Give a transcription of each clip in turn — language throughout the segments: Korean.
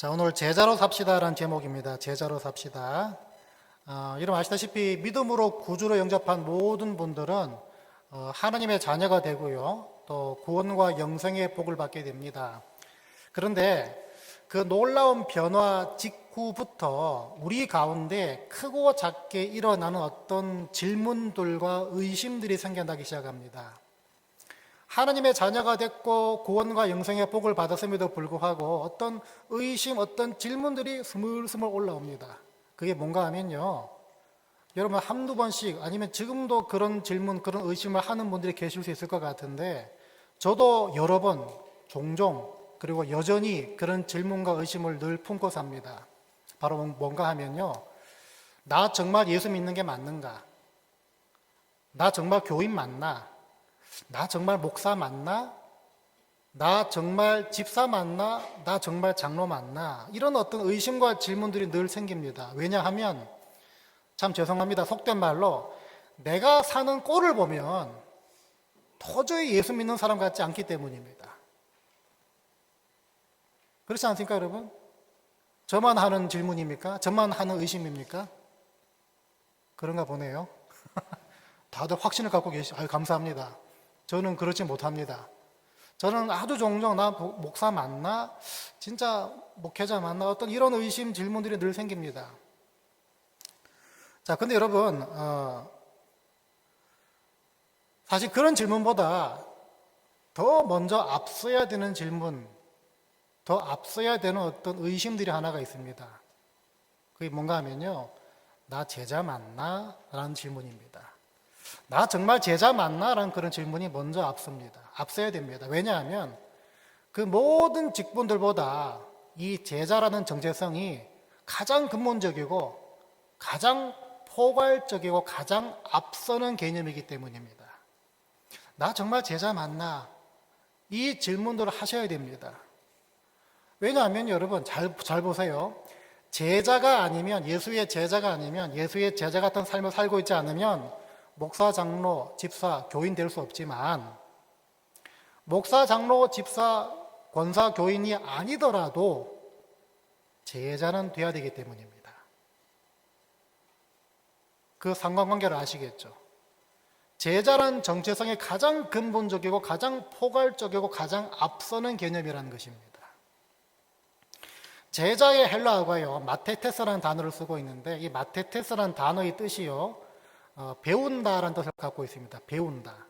자, 오늘 제자로 삽시다라는 제목입니다. 제자로 삽시다. 여러분 아시다시피 믿음으로 구주로 영접한 모든 분들은 하나님의 자녀가 되고요. 또 구원과 영생의 복을 받게 됩니다. 그런데 그 놀라운 변화 직후부터 우리 가운데 크고 작게 일어나는 어떤 질문들과 의심들이 생겨나기 시작합니다. 하나님의 자녀가 됐고 구원과 영생의 복을 받았음에도 불구하고 어떤 의심, 어떤 질문들이 스물스물 올라옵니다. 그게 뭔가 하면요, 여러분 한두 번씩 아니면 지금도 그런 질문, 그런 의심을 하는 분들이 계실 수 있을 것 같은데, 저도 여러 번, 종종, 그리고 여전히 그런 질문과 의심을 늘 품고 삽니다. 바로 뭔가 하면요, 나 정말 예수 믿는 게 맞는가? 나 정말 교인 맞나? 나 정말 목사 맞나? 나 정말 집사 맞나? 나 정말 장로 맞나? 이런 어떤 의심과 질문들이 늘 생깁니다. 왜냐하면 참 죄송합니다. 속된 말로 내가 사는 꼴을 보면 도저히 예수 믿는 사람 같지 않기 때문입니다. 그렇지 않습니까, 여러분? 저만 하는 질문입니까? 저만 하는 의심입니까? 그런가 보네요. 다들 확신을 갖고 아유, 감사합니다. 저는 그렇지 못합니다. 저는 아주 종종 나 목사 맞나? 진짜 목회자 맞나? 어떤 이런 의심, 질문들이 늘 생깁니다. 자, 근데 여러분, 사실 그런 질문보다 더 먼저 앞서야 되는 질문, 더 앞서야 되는 어떤 의심들이 하나가 있습니다. 그게 뭔가 하면요, 나 제자 맞나? 라는 질문입니다. 나 정말 제자 맞나? 라는 그런 질문이 먼저 앞서야 됩니다. 왜냐하면 그 모든 직분들보다 이 제자라는 정체성이 가장 근본적이고 가장 포괄적이고 가장 앞서는 개념이기 때문입니다. 나 정말 제자 맞나? 이 질문들을 하셔야 됩니다. 왜냐하면 여러분 잘 보세요. 제자가 아니면, 예수의 제자가 아니면, 예수의 제자 같은 삶을 살고 있지 않으면 목사, 장로, 집사, 교인 될 수 없지만, 목사, 장로, 집사, 권사, 교인이 아니더라도 제자는 돼야 되기 때문입니다. 그 상관관계를 아시겠죠? 제자란 정체성이 가장 근본적이고 가장 포괄적이고 가장 앞서는 개념이라는 것입니다. 제자의 헬라어가요, 마테테스라는 단어를 쓰고 있는데, 이 마테테스라는 단어의 뜻이요, 배운다라는 뜻을 갖고 있습니다. 배운다.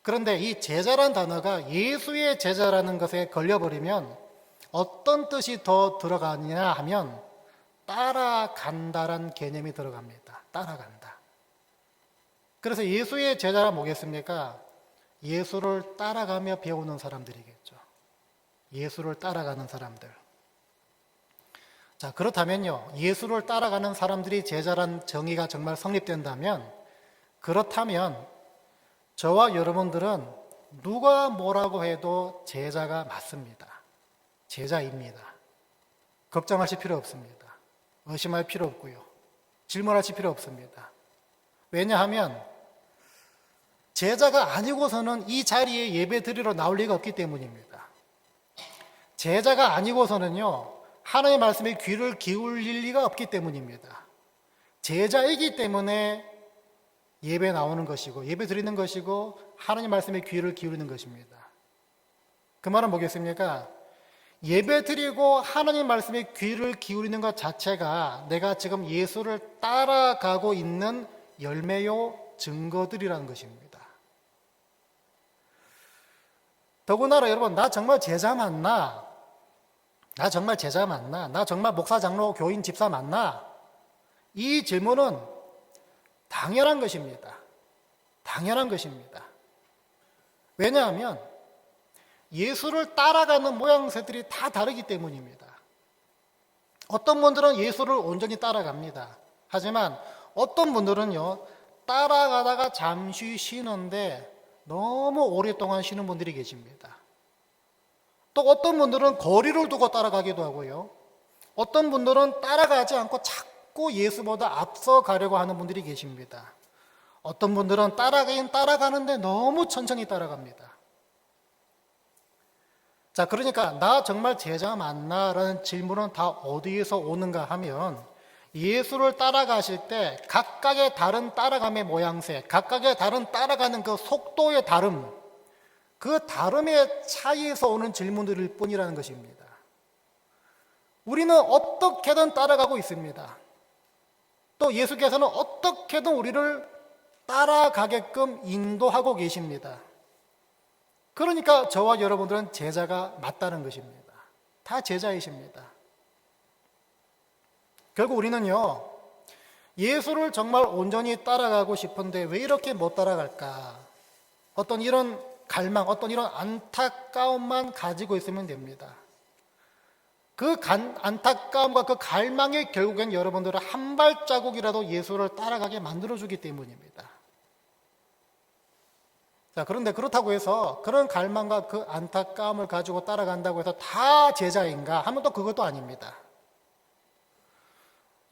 그런데 이 제자라는 단어가 예수의 제자라는 것에 걸려버리면 어떤 뜻이 더 들어가느냐 하면 따라간다라는 개념이 들어갑니다. 따라간다. 그래서 예수의 제자가 뭐겠습니까? 예수를 따라가며 배우는 사람들이겠죠. 예수를 따라가는 사람들. 자, 그렇다면요, 예수를 따라가는 사람들이 제자란 정의가 정말 성립된다면, 그렇다면 저와 여러분들은 누가 뭐라고 해도 제자가 맞습니다. 제자입니다. 걱정하실 필요 없습니다. 의심할 필요 없고요. 질문하실 필요 없습니다. 왜냐하면 제자가 아니고서는 이 자리에 예배 드리러 나올 리가 없기 때문입니다. 제자가 아니고서는요, 하나님의 말씀에 귀를 기울일 리가 없기 때문입니다. 제자이기 때문에 예배 나오는 것이고 예배 드리는 것이고 하나님 말씀에 귀를 기울이는 것입니다. 그 말은 뭐겠습니까? 예배 드리고 하나님 말씀에 귀를 기울이는 것 자체가 내가 지금 예수를 따라가고 있는 열매요, 증거들이라는 것입니다. 더군다나 여러분, 나 정말 제자 맞나? 나 정말 제자 맞나? 나 정말 목사, 장로, 교인, 집사 맞나? 이 질문은 당연한 것입니다. 당연한 것입니다. 왜냐하면 예수를 따라가는 모양새들이 다 다르기 때문입니다. 어떤 분들은 예수를 온전히 따라갑니다. 하지만 어떤 분들은요, 따라가다가 잠시 쉬는데 너무 오랫동안 쉬는 분들이 계십니다. 또 어떤 분들은 거리를 두고 따라가기도 하고요. 어떤 분들은 따라가지 않고 자꾸 예수보다 앞서 가려고 하는 분들이 계십니다. 어떤 분들은 따라가긴 따라가는데 너무 천천히 따라갑니다. 자, 그러니까 나 정말 제자 맞나? 라는 질문은 다 어디에서 오는가 하면 예수를 따라가실 때 각각의 다른 따라감의 모양새, 각각의 다른 따라가는 그 속도의 다름, 그 다름의 차이에서 오는 질문들일 뿐이라는 것입니다. 우리는 어떻게든 따라가고 있습니다. 또 예수께서는 어떻게든 우리를 따라가게끔 인도하고 계십니다. 그러니까 저와 여러분들은 제자가 맞다는 것입니다. 다 제자이십니다. 결국 우리는요, 예수를 정말 온전히 따라가고 싶은데 왜 이렇게 못 따라갈까? 어떤 이런 갈망, 어떤 이런 안타까움만 가지고 있으면 됩니다. 그 안타까움과 그 갈망이 결국엔 여러분들을 한 발자국이라도 예수를 따라가게 만들어주기 때문입니다. 자, 그런데 그렇다고 해서 그런 갈망과 그 안타까움을 가지고 따라간다고 해서 다 제자인가 하면 또 그것도 아닙니다.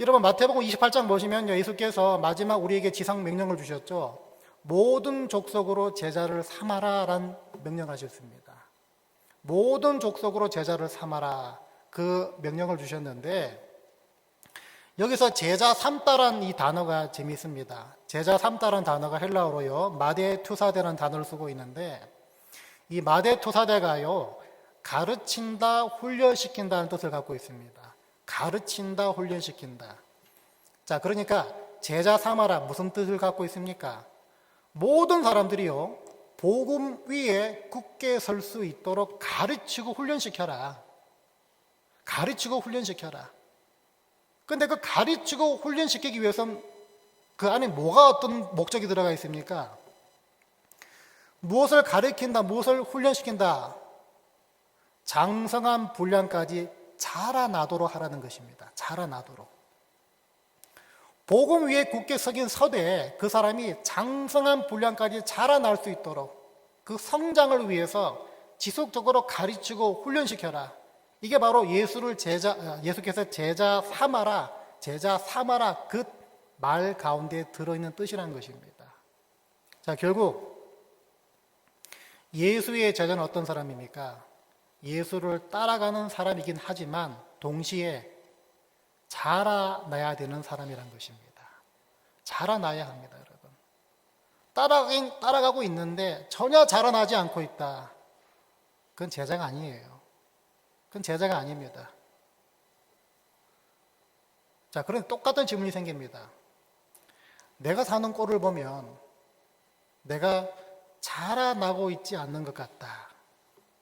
여러분 마태복음 28장 보시면요, 예수께서 마지막 우리에게 지상 명령을 주셨죠. 모든 족속으로 제자를 삼아라라는 명령하셨습니다. 모든 족속으로 제자를 삼아라, 그 명령을 주셨는데 여기서 제자 삼다라는 이 단어가 재미있습니다. 제자 삼다라는 단어가 헬라어로요, 마데투사데라는 단어를 쓰고 있는데 이 마데투사데가요, 가르친다, 훈련시킨다는 뜻을 갖고 있습니다. 가르친다, 훈련시킨다. 자, 그러니까 제자 삼아라 무슨 뜻을 갖고 있습니까? 모든 사람들이요, 복음 위에 굳게 설 수 있도록 가르치고 훈련시켜라. 가르치고 훈련시켜라. 근데 그 가르치고 훈련시키기 위해서는 그 안에 뭐가 어떤 목적이 들어가 있습니까? 무엇을 가르친다, 무엇을 훈련시킨다? 장성한 분량까지 자라나도록 하라는 것입니다. 자라나도록. 복음 위에 굳게 서긴 서되 그 사람이 장성한 분량까지 자라날 수 있도록 그 성장을 위해서 지속적으로 가르치고 훈련시켜라. 이게 바로 예수께서 제자 삼아라 그 말 가운데 들어있는 뜻이라는 것입니다. 자, 결국 예수의 제자는 어떤 사람입니까? 예수를 따라가는 사람이긴 하지만 동시에 자라나야 되는 사람이란 것입니다. 자라나야 합니다, 여러분. 따라가고 있는데 전혀 자라나지 않고 있다. 그건 제자가 아니에요. 그건 제자가 아닙니다. 자, 그럼 똑같은 질문이 생깁니다. 내가 사는 꼴을 보면 내가 자라나고 있지 않는 것 같다.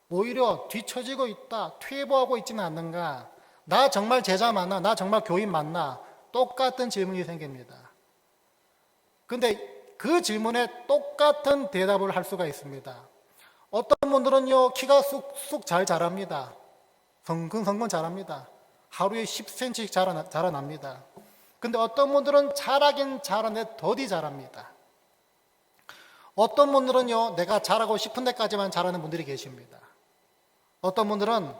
오히려 뒤처지고 있다. 퇴보하고 있지는 않는가? 나 정말 제자 맞나? 나 정말 교인 맞나? 똑같은 질문이 생깁니다. 근데 그 질문에 똑같은 대답을 할 수가 있습니다. 어떤 분들은요, 키가 쑥쑥 잘 자랍니다. 성근 자랍니다. 하루에 10cm씩 자라납니다. 근데 어떤 분들은 자라긴 자라는데 더디 자랍니다. 어떤 분들은요, 내가 자라고 싶은 데까지만 자라는 분들이 계십니다. 어떤 분들은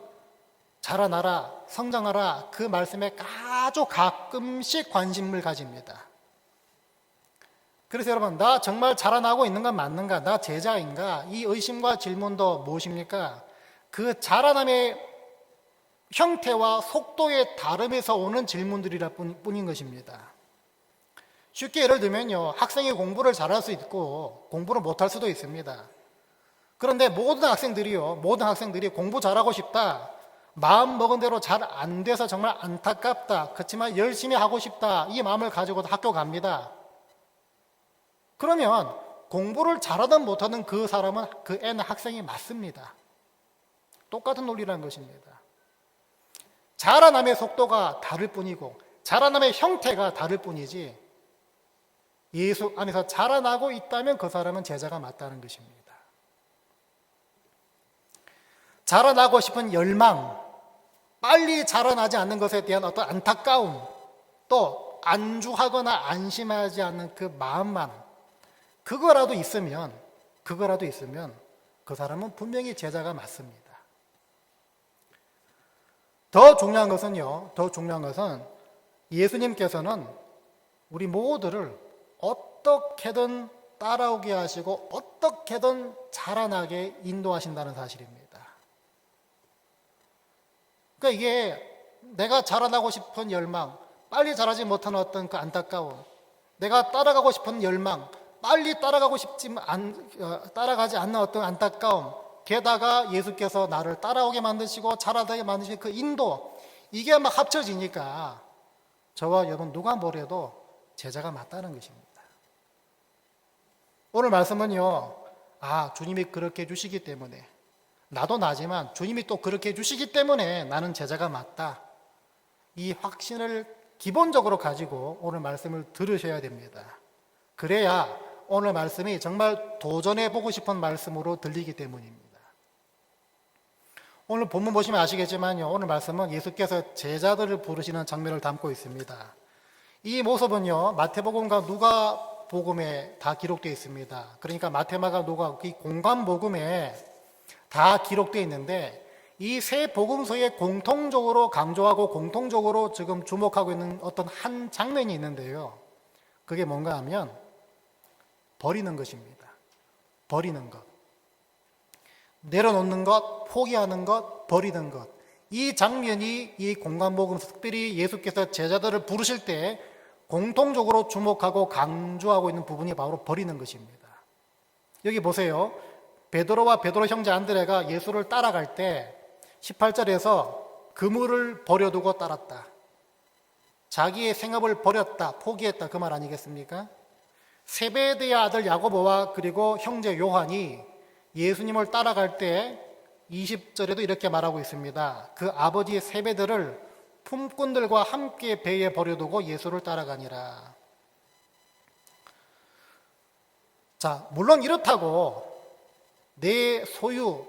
자라나라, 성장하라 그 말씀에 아주 가끔씩 관심을 가집니다. 그래서 여러분, 나 정말 자라나고 있는 건 맞는가? 나 제자인가? 이 의심과 질문도 무엇입니까? 그 자라남의 형태와 속도의 다름에서 오는 질문들이라 뿐인 것입니다. 쉽게 예를 들면요, 학생이 공부를 잘할 수 있고 공부를 못할 수도 있습니다. 그런데 모든 학생들이 공부 잘하고 싶다, 마음 먹은 대로 잘 안 돼서 정말 안타깝다, 그렇지만 열심히 하고 싶다, 이 마음을 가지고 학교 갑니다. 그러면 공부를 잘하든 못하든 그 사람은, 그 애는 학생이 맞습니다. 똑같은 논리라는 것입니다. 자라남의 속도가 다를 뿐이고 자라남의 형태가 다를 뿐이지, 예수 안에서 자라나고 있다면 그 사람은 제자가 맞다는 것입니다. 자라나고 싶은 열망, 빨리 자라나지 않는 것에 대한 어떤 안타까움, 또 안주하거나 안심하지 않는 그 마음만, 그거라도 있으면 그 사람은 분명히 제자가 맞습니다. 더 중요한 것은 예수님께서는 우리 모두를 어떻게든 따라오게 하시고 어떻게든 자라나게 인도하신다는 사실입니다. 그러니까 이게 내가 자라나고 싶은 열망, 빨리 자라지 못하는 어떤 그 안타까움, 내가 따라가고 싶은 열망, 빨리 따라가지 않는 어떤 안타까움, 게다가 예수께서 나를 따라오게 만드시고 자라게 만드신 그 인도, 이게 막 합쳐지니까 저와 여러분 누가 뭐래도 제자가 맞다는 것입니다. 오늘 말씀은요, 주님이 그렇게 해주시기 때문에, 나도 나지만 주님이 또 그렇게 해주시기 때문에 나는 제자가 맞다, 이 확신을 기본적으로 가지고 오늘 말씀을 들으셔야 됩니다. 그래야 오늘 말씀이 정말 도전해보고 싶은 말씀으로 들리기 때문입니다. 오늘 본문 보시면 아시겠지만요, 오늘 말씀은 예수께서 제자들을 부르시는 장면을 담고 있습니다. 이 모습은요, 마태복음과 누가복음에 다 기록되어 있습니다. 그러니까 마태, 마가, 누가 이 공관복음에 다 기록되어 있는데, 이 세 복음서에 공통적으로 강조하고 공통적으로 지금 주목하고 있는 어떤 한 장면이 있는데요, 그게 뭔가 하면 버리는 것입니다. 버리는 것, 내려놓는 것, 포기하는 것, 버리는 것. 이 장면이 이 공관복음서, 특별히 예수께서 제자들을 부르실 때 공통적으로 주목하고 강조하고 있는 부분이 바로 버리는 것입니다. 여기 보세요. 베드로와 베드로 형제 안드레가 예수를 따라갈 때 18절에서 그물을 버려두고 따랐다, 자기의 생업을 버렸다, 포기했다, 그 말 아니겠습니까? 세베대의 아들 야고보와 그리고 형제 요한이 예수님을 따라갈 때 20절에도 이렇게 말하고 있습니다. 그 아버지 세베대를 품꾼들과 함께 배에 버려두고 예수를 따라가니라. 자, 물론 이렇다고 내 소유,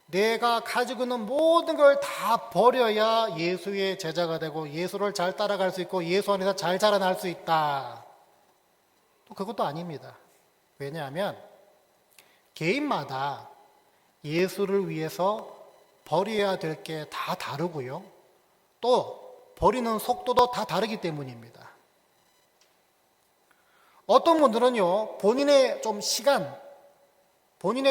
내가 가지고 있는 모든 걸 다 버려야 예수의 제자가 되고 예수를 잘 따라갈 수 있고 예수 안에서 잘 자라날 수 있다, 또 그것도 아닙니다. 왜냐하면 개인마다 예수를 위해서 버려야 될 게 다 다르고요, 또 버리는 속도도 다 다르기 때문입니다. 어떤 분들은요, 본인의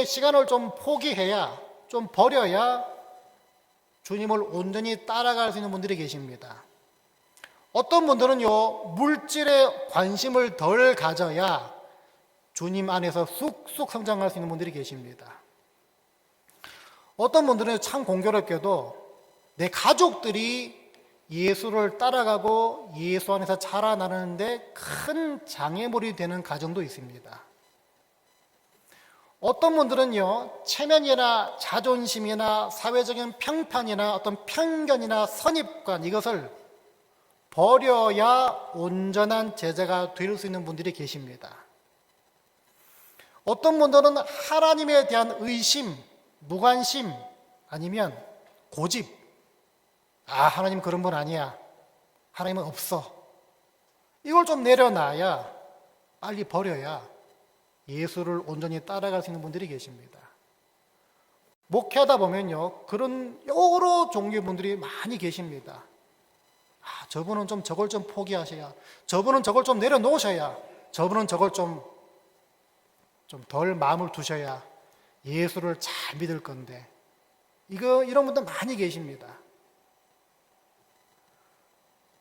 시간을 좀 포기해야, 좀 버려야 주님을 온전히 따라갈 수 있는 분들이 계십니다. 어떤 분들은요, 물질에 관심을 덜 가져야 주님 안에서 쑥쑥 성장할 수 있는 분들이 계십니다. 어떤 분들은 참 공교롭게도 내 가족들이 예수를 따라가고 예수 안에서 자라나는데 큰 장애물이 되는 가정도 있습니다. 어떤 분들은요, 체면이나 자존심이나 사회적인 평판이나 어떤 편견이나 선입관, 이것을 버려야 온전한 제자가 될 수 있는 분들이 계십니다. 어떤 분들은 하나님에 대한 의심, 무관심, 아니면 고집, 하나님 그런 분 아니야, 하나님은 없어, 이걸 좀 내려놔야, 빨리 버려야 예수를 온전히 따라갈 수 있는 분들이 계십니다. 목회하다 보면요, 그런 여러 종류의 분들이 많이 계십니다. 저분은 좀 저걸 좀 포기하셔야, 저분은 저걸 좀 내려놓으셔야, 저분은 저걸 좀 덜 마음을 두셔야 예수를 잘 믿을 건데, 이런 분들 많이 계십니다.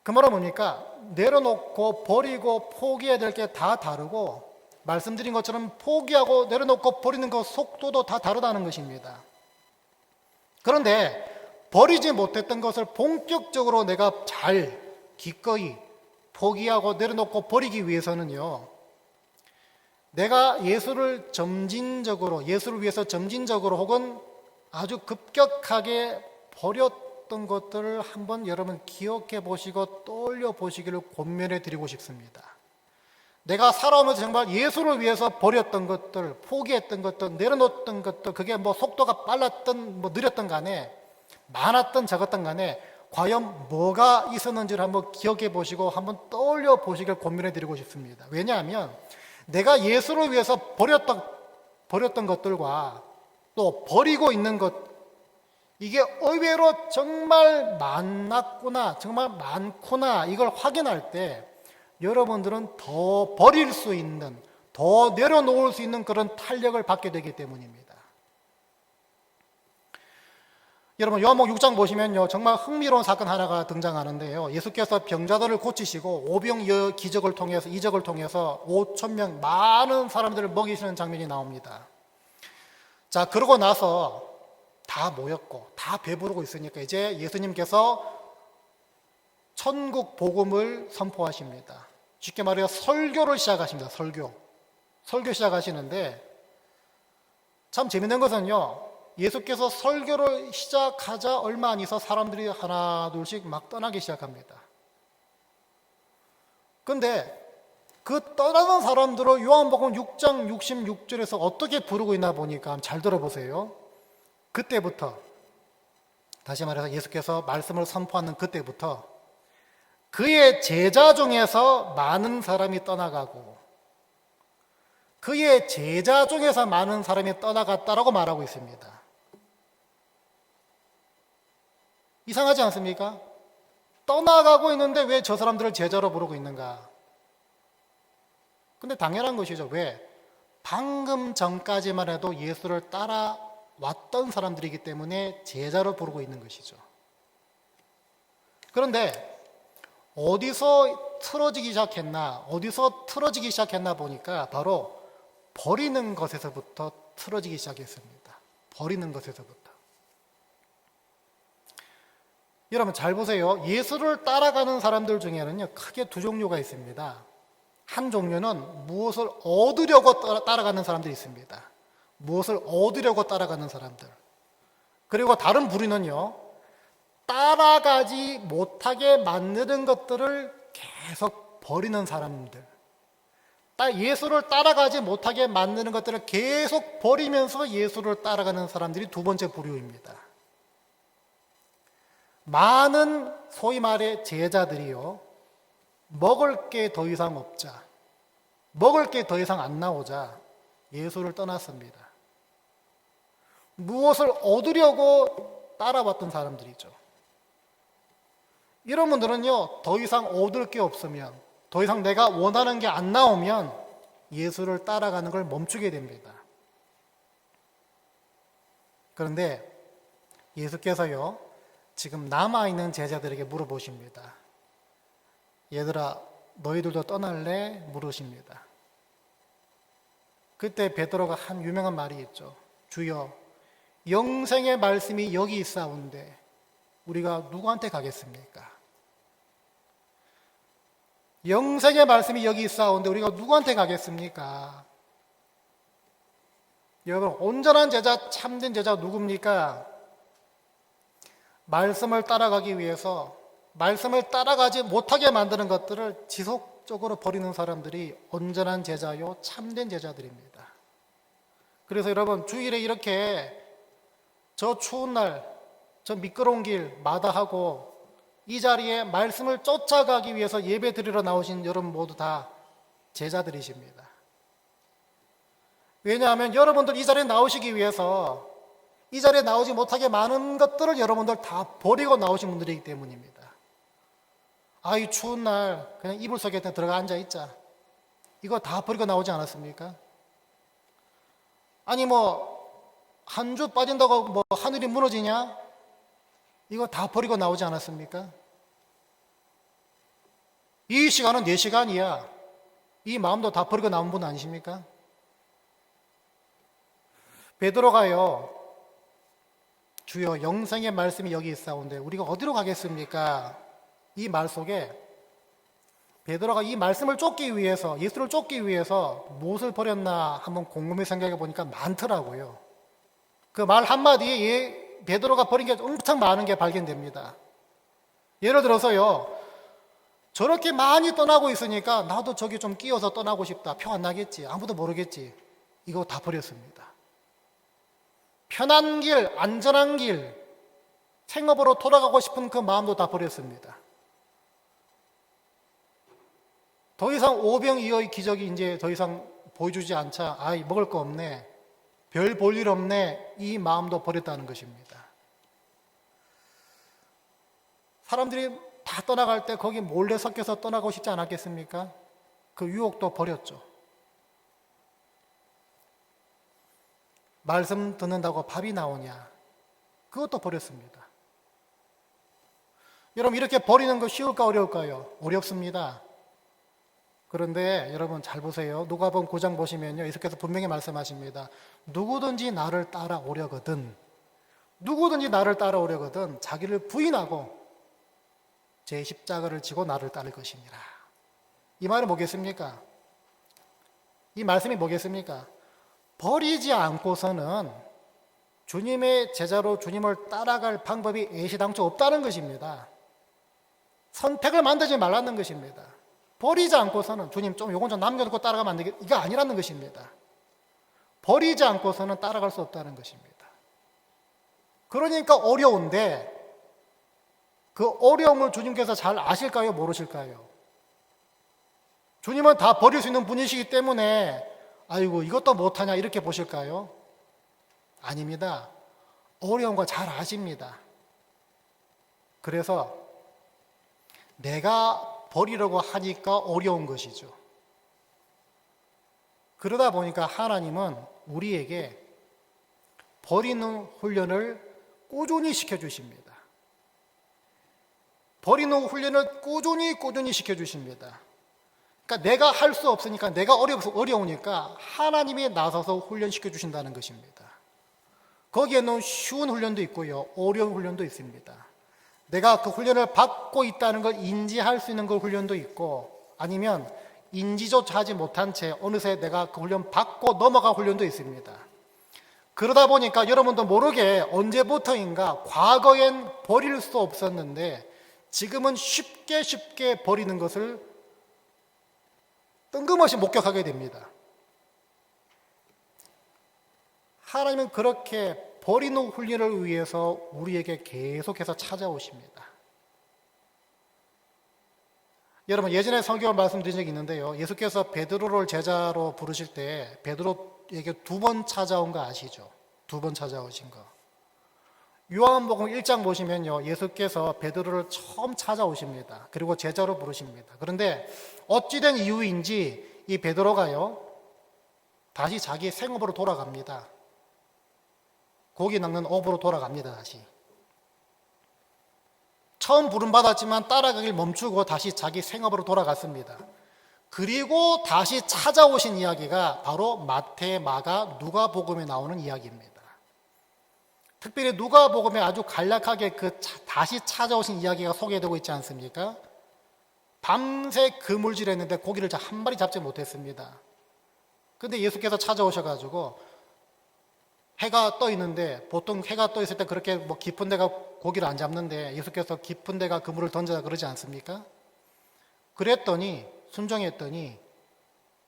그 말은 뭡니까? 내려놓고 버리고 포기해야 될 게 다 다르고, 말씀드린 것처럼 포기하고 내려놓고 버리는 그 속도도 다 다르다는 것입니다. 그런데 버리지 못했던 것을 본격적으로 내가 잘 기꺼이 포기하고 내려놓고 버리기 위해서는요, 내가 예수를 위해서 점진적으로 혹은 아주 급격하게 버렸던 것들을 한번 여러분 기억해 보시고 떠올려 보시기를 권면해 드리고 싶습니다. 내가 살아오면서 정말 예수를 위해서 버렸던 것들, 포기했던 것들, 내려놓았던 것들, 그게 속도가 빨랐던 느렸던 간에, 많았던 적었던 간에 과연 뭐가 있었는지를 한번 기억해 보시고 한번 떠올려 보시길 권면해 드리고 싶습니다. 왜냐하면 내가 예수를 위해서 버렸던 것들과 또 버리고 있는 것, 이게 의외로 정말 많았구나, 정말 많구나, 이걸 확인할 때 여러분들은 더 버릴 수 있는, 더 내려놓을 수 있는 그런 탄력을 받게 되기 때문입니다. 여러분 요한복음 6장 보시면요 정말 흥미로운 사건 하나가 등장하는데요. 예수께서 병자들을 고치시고 오병이어 기적을 통해서 이적을 통해서 5천 명 많은 사람들을 먹이시는 장면이 나옵니다. 자, 그러고 나서 다 모였고 다 배부르고 있으니까 이제 예수님께서 천국 복음을 선포하십니다. 쉽게 말해서 설교를 시작하십니다. 설교 시작하시는데 참 재밌는 것은요, 예수께서 설교를 시작하자 얼마 안 있어 사람들이 하나 둘씩 막 떠나기 시작합니다. 근데 그 떠나는 사람들을 요한복음 6장 66절에서 어떻게 부르고 있나 보니까 잘 들어보세요. 그때부터, 다시 말해서 예수께서 말씀을 선포하는 그때부터 그의 제자 중에서 많은 사람이 떠나가고 그의 제자 중에서 많은 사람이 떠나갔다라고 말하고 있습니다. 이상하지 않습니까? 떠나가고 있는데 왜 저 사람들을 제자로 부르고 있는가? 근데 당연한 것이죠. 왜? 방금 전까지만 해도 예수를 따라왔던 사람들이기 때문에 제자로 부르고 있는 것이죠. 그런데 어디서 틀어지기 시작했나 보니까 바로 버리는 것에서부터 틀어지기 시작했습니다. 버리는 것에서부터. 여러분 잘 보세요. 예수를 따라가는 사람들 중에는요 크게 두 종류가 있습니다. 한 종류는 무엇을 얻으려고 따라가는 사람들이 있습니다. 무엇을 얻으려고 따라가는 사람들. 그리고 다른 부류는요, 따라가지 못하게 만드는 것들을 계속 버리는 사람들. 예수를 따라가지 못하게 만드는 것들을 계속 버리면서 예수를 따라가는 사람들이 두 번째 부류입니다. 많은 소위 말해 제자들이요, 먹을 게 더 이상 없자, 먹을 게 더 이상 안 나오자 예수를 떠났습니다. 무엇을 얻으려고 따라왔던 사람들이죠. 이런 분들은요, 더 이상 얻을 게 없으면, 더 이상 내가 원하는 게 안 나오면 예수를 따라가는 걸 멈추게 됩니다. 그런데 예수께서요, 지금 남아있는 제자들에게 물어보십니다. 얘들아, 너희들도 떠날래? 물으십니다. 그때 베드로가 한 유명한 말이 있죠. 주여, 영생의 말씀이 여기 있사온데 우리가 누구한테 가겠습니까? 영생의 말씀이 여기 있사온데 우리가 누구한테 가겠습니까? 여러분, 온전한 제자, 참된 제자 누굽니까? 말씀을 따라가기 위해서 말씀을 따라가지 못하게 만드는 것들을 지속적으로 버리는 사람들이 온전한 제자요, 참된 제자들입니다. 그래서 여러분, 주일에 이렇게 저 추운 날, 저 미끄러운 길 마다하고 이 자리에 말씀을 쫓아가기 위해서 예배 드리러 나오신 여러분 모두 다 제자들이십니다. 왜냐하면 여러분들 이 자리에 나오시기 위해서 이 자리에 나오지 못하게 많은 것들을 여러분들 다 버리고 나오신 분들이기 때문입니다. 이 추운 날 그냥 이불 속에 들어가 앉아 있자. 이거 다 버리고 나오지 않았습니까? 아니 한 주 빠진다고 하늘이 무너지냐? 이거 다 버리고 나오지 않았습니까? 이 시간은 내 시간이야. 이 마음도 다 버리고 나온 분 아니십니까? 베드로가요, 주여 영생의 말씀이 여기 있사온데 우리가 어디로 가겠습니까? 이 말 속에 베드로가 이 말씀을 쫓기 위해서, 예수를 쫓기 위해서 무엇을 버렸나 한번 곰곰이 생각해 보니까 많더라고요. 그 말 한마디에 베드로가 버린 게 엄청 많은 게 발견됩니다. 예를 들어서요, 저렇게 많이 떠나고 있으니까 나도 저기 좀 끼어서 떠나고 싶다. 표 안 나겠지. 아무도 모르겠지. 이거 다 버렸습니다. 편한 길, 안전한 길, 생업으로 돌아가고 싶은 그 마음도 다 버렸습니다. 더 이상 오병이어의 기적이 이제 더 이상 보여주지 않자, 먹을 거 없네, 별 볼 일 없네, 이 마음도 버렸다는 것입니다. 사람들이 다 떠나갈 때 거기 몰래 섞여서 떠나고 싶지 않았겠습니까? 그 유혹도 버렸죠. 말씀 듣는다고 밥이 나오냐? 그것도 버렸습니다. 여러분, 이렇게 버리는 거 쉬울까 어려울까요? 어렵습니다. 그런데 여러분 잘 보세요. 누가복음 9장 보시면요, 예수께서 분명히 말씀하십니다. 누구든지 나를 따라오려거든, 누구든지 나를 따라오려거든 자기를 부인하고 제 십자가를 지고 나를 따를 것이니라. 이 말은 뭐겠습니까? 이 말씀이 뭐겠습니까? 버리지 않고서는 주님의 제자로 주님을 따라갈 방법이 애시당초 없다는 것입니다. 선택을 만들지 말라는 것입니다. 버리지 않고서는 주님 좀 요건 좀 남겨두고 따라가면 안 되겠, 이거 아니라는 것입니다. 버리지 않고서는 따라갈 수 없다는 것입니다. 그러니까 어려운데 그 어려움을 주님께서 잘 아실까요? 모르실까요? 주님은 다 버릴 수 있는 분이시기 때문에 아이고 이것도 못하냐 이렇게 보실까요? 아닙니다. 어려운 거 잘 아십니다. 그래서 내가 버리려고 하니까 어려운 것이죠. 그러다 보니까 하나님은 우리에게 버리는 훈련을 꾸준히 시켜주십니다. 버리는 훈련을 꾸준히 시켜주십니다. 그러니까 내가 할 수 없으니까, 내가 어려우니까 하나님이 나서서 훈련시켜 주신다는 것입니다. 거기에는 쉬운 훈련도 있고요, 어려운 훈련도 있습니다. 내가 그 훈련을 받고 있다는 걸 인지할 수 있는 그 훈련도 있고, 아니면 인지조차 하지 못한 채 어느새 내가 그 훈련 받고 넘어간 훈련도 있습니다. 그러다 보니까 여러분도 모르게 언제부터인가 과거엔 버릴 수 없었는데 지금은 쉽게 버리는 것을 뜬금없이 목격하게 됩니다. 하나님은 그렇게 버리는 훈련을 위해서 우리에게 계속해서 찾아오십니다. 여러분, 예전에 성경을 말씀드린 적이 있는데요, 예수께서 베드로를 제자로 부르실 때 베드로에게 2번 찾아온 거 아시죠? 2번 찾아오신 거. 요한복음 1장 보시면요, 예수께서 베드로를 처음 찾아오십니다. 그리고 제자로 부르십니다. 그런데 어찌된 이유인지 이 베드로가요, 다시 자기 생업으로 돌아갑니다. 고기 낚는 업으로 돌아갑니다. 다시 처음 부름받았지만 따라가길 멈추고 다시 자기 생업으로 돌아갔습니다. 그리고 다시 찾아오신 이야기가 바로 마태, 마가, 누가복음에 나오는 이야기입니다. 특별히 누가복음에 아주 간략하게 다시 찾아오신 이야기가 소개되고 있지 않습니까? 밤새 그물질했는데 고기를 한 마리 잡지 못했습니다. 근데 예수께서 찾아오셔가지고 해가 떠 있는데, 보통 해가 떠 있을 때 그렇게 깊은 데가 고기를 안 잡는데 예수께서 깊은 데가 그물을 던져라 그러지 않습니까? 그랬더니, 순종했더니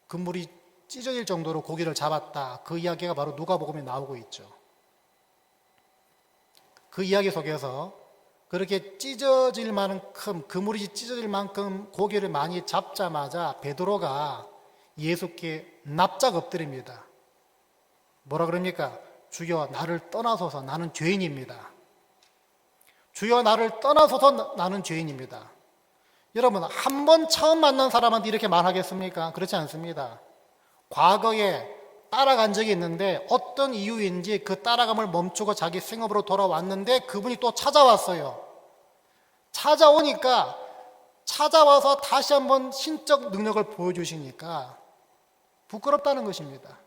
그물이 찢어질 정도로 고기를 잡았다. 그 이야기가 바로 누가복음에 나오고 있죠. 그 이야기 속에서 그렇게 찢어질 만큼, 그물이 찢어질 만큼 고기를 많이 잡자마자 베드로가 예수께 납작 엎드립니다. 뭐라 그럽니까? 주여 나를 떠나소서, 나는 죄인입니다. 주여 나를 떠나소서, 나는 죄인입니다. 여러분, 한 번 처음 만난 사람한테 이렇게 말하겠습니까? 그렇지 않습니다. 과거에 따라간 적이 있는데 어떤 이유인지 그 따라감을 멈추고 자기 생업으로 돌아왔는데 그분이 또 찾아왔어요. 찾아오니까, 찾아와서 다시 한번 신적 능력을 보여주시니까 부끄럽다는 것입니다.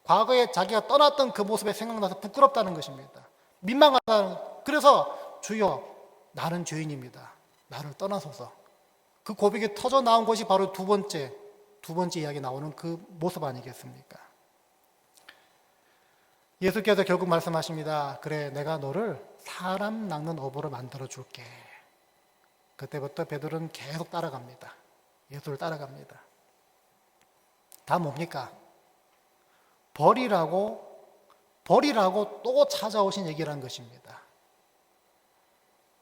과거에 자기가 떠났던 그 모습에 생각나서 부끄럽다는 것입니다. 민망하다는. 그래서 주여 나는 죄인입니다, 나를 떠나소서. 그 고백이 터져 나온 것이 바로 두 번째 이야기 나오는 그 모습 아니겠습니까? 예수께서 결국 말씀하십니다. 그래, 내가 너를 사람 낚는 어부로 만들어 줄게. 그때부터 베드로는 계속 따라갑니다. 예수를 따라갑니다. 다 뭡니까? 버리라고 또 찾아오신 얘기라는 것입니다.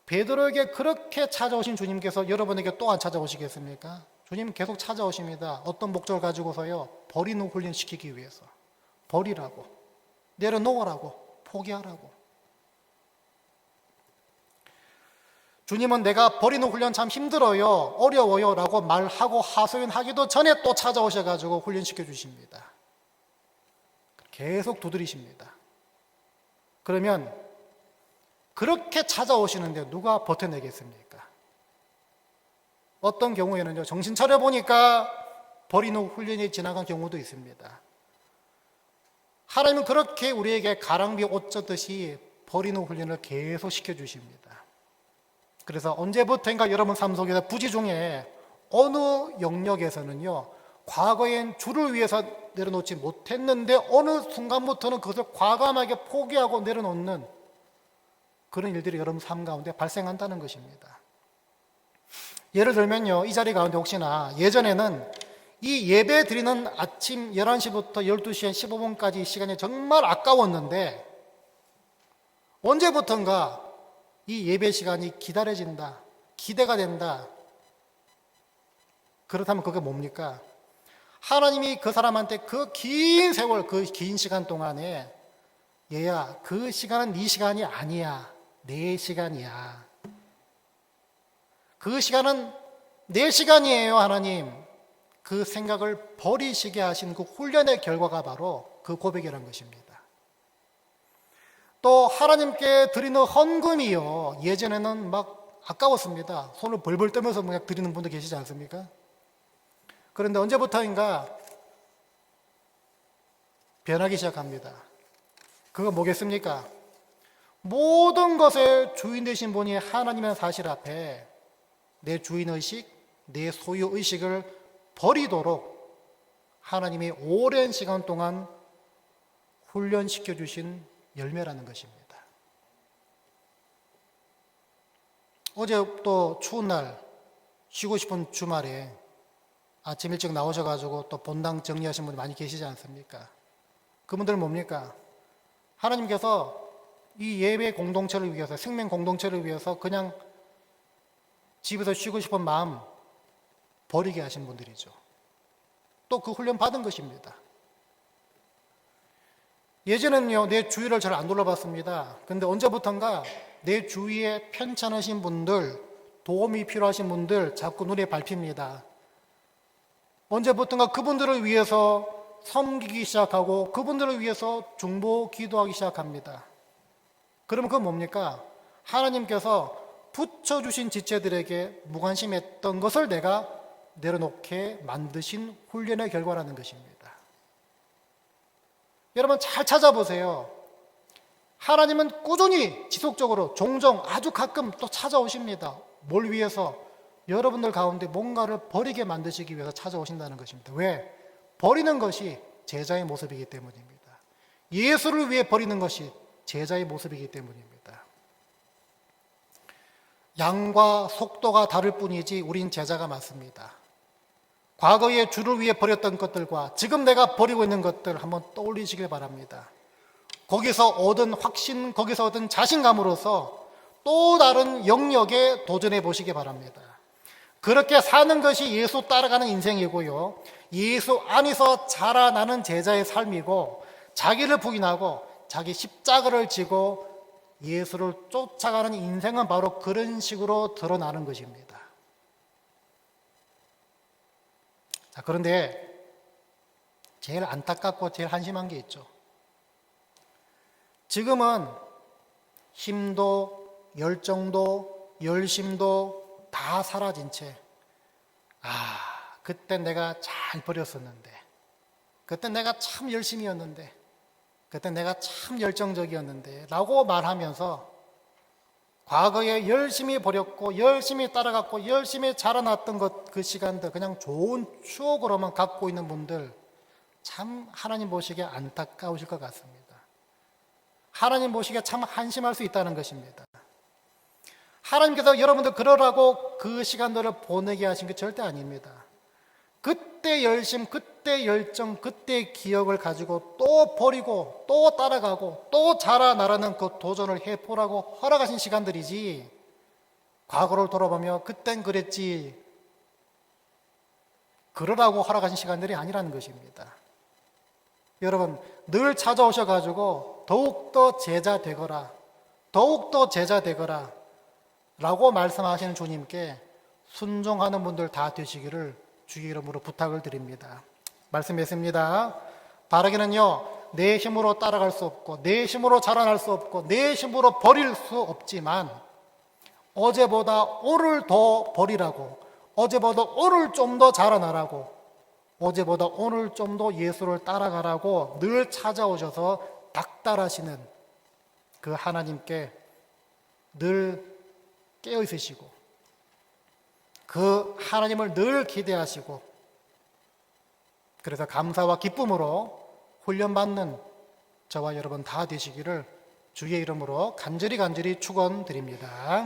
베드로에게 그렇게 찾아오신 주님께서 여러분에게 또 안 찾아오시겠습니까? 주님 계속 찾아오십니다. 어떤 목적을 가지고서요? 버리는 훈련 시키기 위해서. 버리라고, 내려놓으라고, 포기하라고. 주님은 내가 버리는 훈련 참 힘들어요, 어려워요 라고 말하고 하소연하기도 전에 또 찾아오셔가지고 훈련시켜 주십니다. 계속 두드리십니다. 그러면 그렇게 찾아오시는데 누가 버텨내겠습니까? 어떤 경우에는요, 정신 차려보니까 버리는 훈련이 지나간 경우도 있습니다. 하나님은 그렇게 우리에게 가랑비 옷 젖듯이 버리는 훈련을 계속 시켜주십니다. 그래서 언제부터인가 여러분 삶 속에서 부지 중에 어느 영역에서는요, 과거엔 주를 위해서 내려놓지 못했는데 어느 순간부터는 그것을 과감하게 포기하고 내려놓는 그런 일들이 여러분 삶 가운데 발생한다는 것입니다. 예를 들면요, 이 자리 가운데 혹시나 예전에는 이 예배 드리는 아침 11시부터 12시 15분까지 시간이 정말 아까웠는데 언제부턴가 이 예배 시간이 기다려진다, 기대가 된다. 그렇다면 그게 뭡니까? 하나님이 그 사람한테 그 긴 세월, 그 긴 시간 동안에 얘야, 그 시간은 네 시간이 아니야. 내 시간이야. 그 시간은 내 시간이에요, 하나님. 그 생각을 버리시게 하신 그 훈련의 결과가 바로 그 고백이라는 것입니다. 또 하나님께 드리는 헌금이요, 예전에는 막 아까웠습니다. 손을 벌벌 떨면서 그냥 드리는 분도 계시지 않습니까? 그런데 언제부터인가 변하기 시작합니다. 그거 뭐겠습니까? 모든 것의 주인 되신 분이 하나님의 사실 앞에 내 주인의식, 내 소유의식을 버리도록 하나님이 오랜 시간 동안 훈련시켜 주신 열매라는 것입니다. 어제 또 추운 날, 쉬고 싶은 주말에 아침 일찍 나오셔가지고 또 본당 정리하신 분이 많이 계시지 않습니까? 그분들은 뭡니까? 하나님께서 이 예배 공동체를 위해서, 생명 공동체를 위해서 그냥 집에서 쉬고 싶은 마음 버리게 하신 분들이죠. 또 그 훈련 받은 것입니다. 예전에는요, 내 주위를 잘 안 둘러봤습니다. 근데 언제부턴가 내 주위에 편찮으신 분들, 도움이 필요하신 분들 자꾸 눈에 밟힙니다. 언제부턴가 그분들을 위해서 섬기기 시작하고 그분들을 위해서 중보 기도하기 시작합니다. 그러면 그건 뭡니까? 하나님께서 붙여주신 지체들에게 무관심했던 것을 내가 내려놓게 만드신 훈련의 결과라는 것입니다. 여러분 잘 찾아보세요. 하나님은 꾸준히 지속적으로 종종 아주 가끔 또 찾아오십니다. 뭘 위해서? 여러분들 가운데 뭔가를 버리게 만드시기 위해서 찾아오신다는 것입니다. 왜? 버리는 것이 제자의 모습이기 때문입니다. 예수를 위해 버리는 것이 제자의 모습이기 때문입니다. 양과 속도가 다를 뿐이지 우린 제자가 맞습니다. 과거에 주를 위해 버렸던 것들과 지금 내가 버리고 있는 것들 한번 떠올리시길 바랍니다. 거기서 얻은 확신, 거기서 얻은 자신감으로서 또 다른 영역에 도전해 보시기 바랍니다. 그렇게 사는 것이 예수 따라가는 인생이고요, 예수 안에서 자라나는 제자의 삶이고, 자기를 부인하고 자기 십자가를 지고 예수를 쫓아가는 인생은 바로 그런 식으로 드러나는 것입니다. 자, 그런데 제일 안타깝고 제일 한심한 게 있죠. 지금은 힘도 열정도 열심도 다 사라진 채, 그때 내가 잘 버렸었는데, 그때 내가 참 열심이었는데, 그때 내가 참 열정적이었는데 라고 말하면서 과거에 열심히 버렸고 열심히 따라갔고 열심히 자라났던 그 시간들 그냥 좋은 추억으로만 갖고 있는 분들, 참 하나님 보시기에 안타까우실 것 같습니다. 하나님 보시기에 참 한심할 수 있다는 것입니다. 하나님께서 여러분들 그러라고 그 시간들을 보내게 하신 게 절대 아닙니다. 그때 열심, 그때 열정, 그때 기억을 가지고 또 버리고 또 따라가고 또 자라나라는 그 도전을 해보라고 허락하신 시간들이지, 과거를 돌아보며 그땐 그랬지 그러라고 허락하신 시간들이 아니라는 것입니다. 여러분 늘 찾아오셔가지고 더욱더 제자 되거라, 더욱더 제자 되거라 라고 말씀하시는 주님께 순종하는 분들 다 되시기를 주의 이름으로 부탁을 드립니다. 말씀했습니다. 바라기는요, 내 힘으로 따라갈 수 없고 내 힘으로 자라날 수 없고 내 힘으로 버릴 수 없지만 어제보다 오늘 더 버리라고, 어제보다 오늘 좀 더 자라나라고, 어제보다 오늘 좀 더 예수를 따라가라고 늘 찾아오셔서 닥달하시는 그 하나님께 늘 깨어 있으시고 그 하나님을 늘 기대하시고 그래서 감사와 기쁨으로 훈련받는 저와 여러분 다 되시기를 주의 이름으로 간절히 축원드립니다.